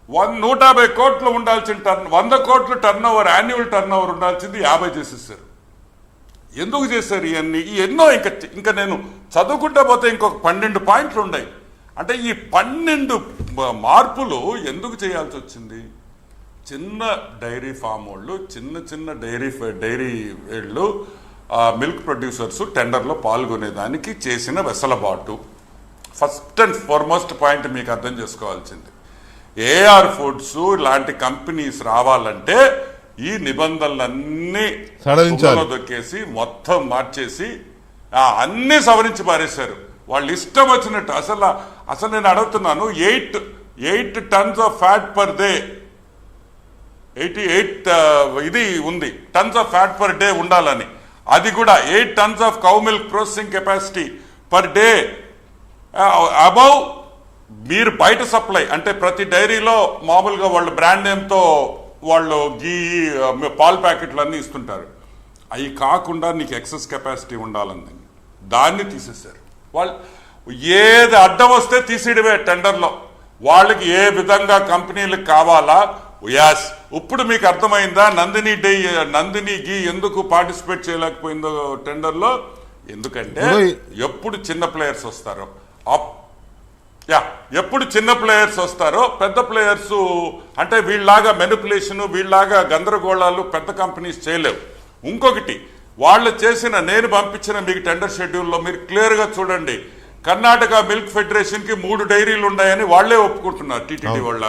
150 కోట్లు ఉండాల్సిన 100 కోట్లు turn over, annual turn over ఉండాల్సింది 50 చేసేసారు. ఎందుకు చేశారు ఇవన్నీ? ఎన్నో ఇంకా నేను చదువుకుంటా పోతే ఇంకొక 12 పాయింట్లు ఉన్నాయి. అంటే ఈ 12 మార్పులు ఎందుకు చేయాల్సి వచ్చింది? చిన్న డైరీ ఫామ్ వాళ్ళు, చిన్న డైరీ వాళ్ళు, మిల్క్ ప్రొడ్యూసర్స్ టెండర్లో పాల్గొనేదానికి చేసిన వెసలబాటు. ఫస్ట్ అండ్ ఫార్మోస్ట్ పాయింట్ మీకు అర్థం చేసుకోవాల్సింది, ఏఆర్ ఫుడ్స్ లాంటి కంపెనీస్ రావాలంటే ఈ నిబంధనలన్నీ దొక్కేసి మొత్తం మార్చేసి అన్నీ సవరించి పారేశారు. వాళ్ళు ఇష్టం వచ్చినట్టు. అసలు నేను అడుగుతున్నాను, 8 tons of fat per day, 88 ఇది ఉంది tons of fat per day ఉండాలని. అది కూడా 8 tons of cow milk processing capacity per day above మీరు బయట సప్లై. అంటే ప్రతి డైరీలో మామూలుగా వాళ్ళు బ్రాండ్ నేమ్తో వాళ్ళు పాల్ ప్యాకెట్లు అన్నీ ఇస్తుంటారు. అవి కాకుండా నీకు ఎక్సెస్ కెపాసిటీ ఉండాలని దాన్ని తీసేశారు. వాళ్ళు ఏది అడ్డం వస్తే తీసేయడమే టెండర్లో. వాళ్ళకి ఏ విధంగా కంపెనీలకు కావాలా. యాస్, ఇప్పుడు మీకు అర్థమైందా నందిని ఘీ ఎందుకు పార్టిసిపేట్ చేయలేకపోయిందో టెండర్లో? ఎందుకంటే ఎప్పుడు చిన్న ప్లేయర్స్ వస్తారో పెద్ద ప్లేయర్స్ అంటే వీళ్ళలాగా మెనిపులేషన్, వీళ్ళలాగా గందరగోళాలు పెద్ద కంపెనీస్ చేయలేవు. ఇంకొకటి, వాళ్ళు చేసిన, నేను పంపించిన మీకు టెండర్ షెడ్యూల్లో మీరు క్లియర్గా చూడండి, కర్ణాటక మిల్క్ ఫెడరేషన్ కి 3 డైరీలు ఉన్నాయని వాళ్లే ఒప్పుకుంటున్నారు. టీటీడీ వాళ్ళు,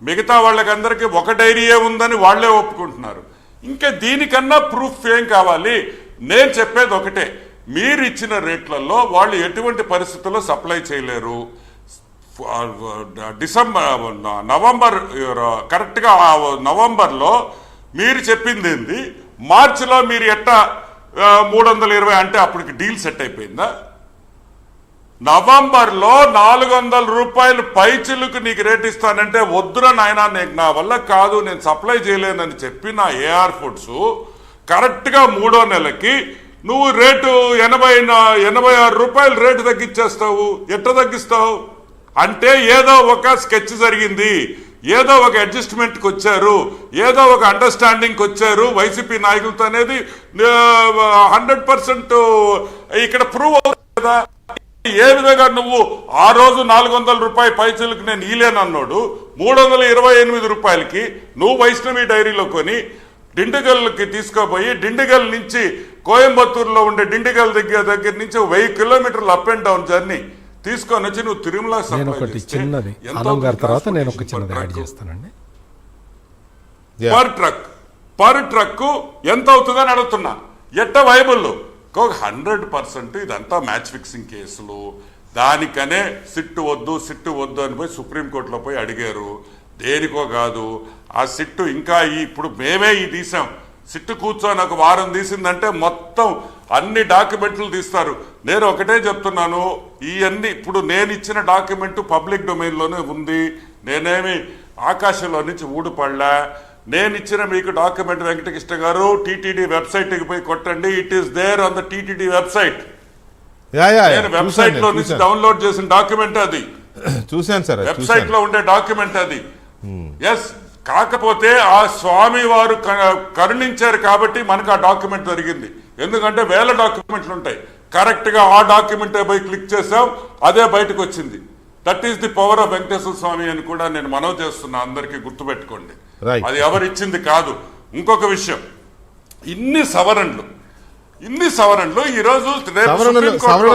మిగతా వాళ్ళకందరికీ 1 డైరీయే ఉందని వాళ్లే ఒప్పుకుంటున్నారు. ఇంకా దీనికన్నా ప్రూఫ్ ఏం కావాలి? నేను చెప్పేది ఒకటే, మీరు ఇచ్చిన రేట్లలో వాళ్ళు ఎటువంటి పరిస్థితుల్లో సప్లై చేయలేరు. నవంబర్ కరెక్ట్గా నవంబర్లో మీరు చెప్పింది ఏంది, మార్చిలో మీరు ఎట్టా 320 అంటే అప్పటికి డీల్ సెట్ అయిపోయిందా? నవంబర్లో 400 రూపాయలు పైచిలుకు నీకు రేట్ ఇస్తానంటే వద్దురా నాయనా, నా వల్ల కాదు, నేను సప్లై చేయలేనని చెప్పిన ఏఆర్ ఫుడ్స్ కరెక్ట్గా 3వ నెలకి నువ్వు రేటు 86 రూపాయలు రేటు తగ్గించేస్తావు. ఎట్లా తగ్గిస్తావు? అంటే ఏదో ఒక స్కెచ్ జరిగింది, ఏదో ఒక అడ్జస్ట్మెంట్కి వచ్చారు, ఏదో ఒక అండర్స్టాండింగ్కి వచ్చారు వైసీపీ నాయకులతో అనేది 100% ఇక్కడ ప్రూవ్ అవుతుంది కదా. ఏ విధంగా నువ్వు ఆ రోజు 400 రూపాయల పైసలకు నేను ఈలేనన్నాడు 328 రూపాయలకి నువ్వు వైష్ణవి డైరీలో కొని డిండిగల్కి తీసుకుపోయి, డిండిగల్ నుంచి కోయంబత్తూరులో ఉండే డిండిగల్ దగ్గర నుంచి 1000 కిలోమీటర్లు అప్ అండ్ డౌన్ జర్నీ తీసుకొని వచ్చి నువ్వు తిరుమల పర్ ట్రక్ ఎంత అవుతుందని అడుగుతున్నా. ఎట్ట వైబుల్? 100% ఇదంతా మ్యాచ్ ఫిక్సింగ్ కేసులు. దానికనే సిట్టు వద్దు అని పోయి సుప్రీంకోర్టులో పోయి అడిగారు. దేనికో కాదు, ఆ సిట్టు ఇంకా ఇప్పుడు మేమే తీసాం. సిట్టు కూర్చొని ఒక వారం తీసిందంటే మొత్తం అన్ని డాక్యుమెంట్లు తీస్తారు. నేను ఒకటే చెప్తున్నాను, ఇవన్నీ ఇప్పుడు నేను ఇచ్చిన డాక్యుమెంట్ పబ్లిక్ డొమైన్లోనే ఉంది. నేనేమి ఆకాశంలో నుంచి ఊడిపడలా. నేను ఇచ్చిన మీకు డాక్యుమెంట్ వెంకటకృష్ణ గారు టీటీడీ వెబ్సైట్కి పోయి కొట్టండి. It is there on the TTD website. నేను వెబ్సైట్ లో నుంచి డౌన్లోడ్ చేసిన డాక్యుమెంట్ అది. చూశాను సార్, వెబ్సైట్ లో ఉండే డాక్యుమెంట్ అది. ఎస్, కాకపోతే ఆ స్వామి వారు కరుణించారు కాబట్టి మనకు ఆ డాక్యుమెంట్ జరిగింది. ఎందుకంటే 1000 డాక్యుమెంట్లు ఉంటాయి. కరెక్ట్ గా ఆ డాక్యుమెంట్ పోయి క్లిక్ చేసాం, అదే బయటకు వచ్చింది. That is the power of Venkateswara Swami అని కూడా నేను మనవి చేస్తున్నా. అందరికీ గుర్తుపెట్టుకోండి, అది ఎవరిచ్చింది కాదు. ఇంకొక విషయం, ఇన్ని సవరణలు ఈ రోజు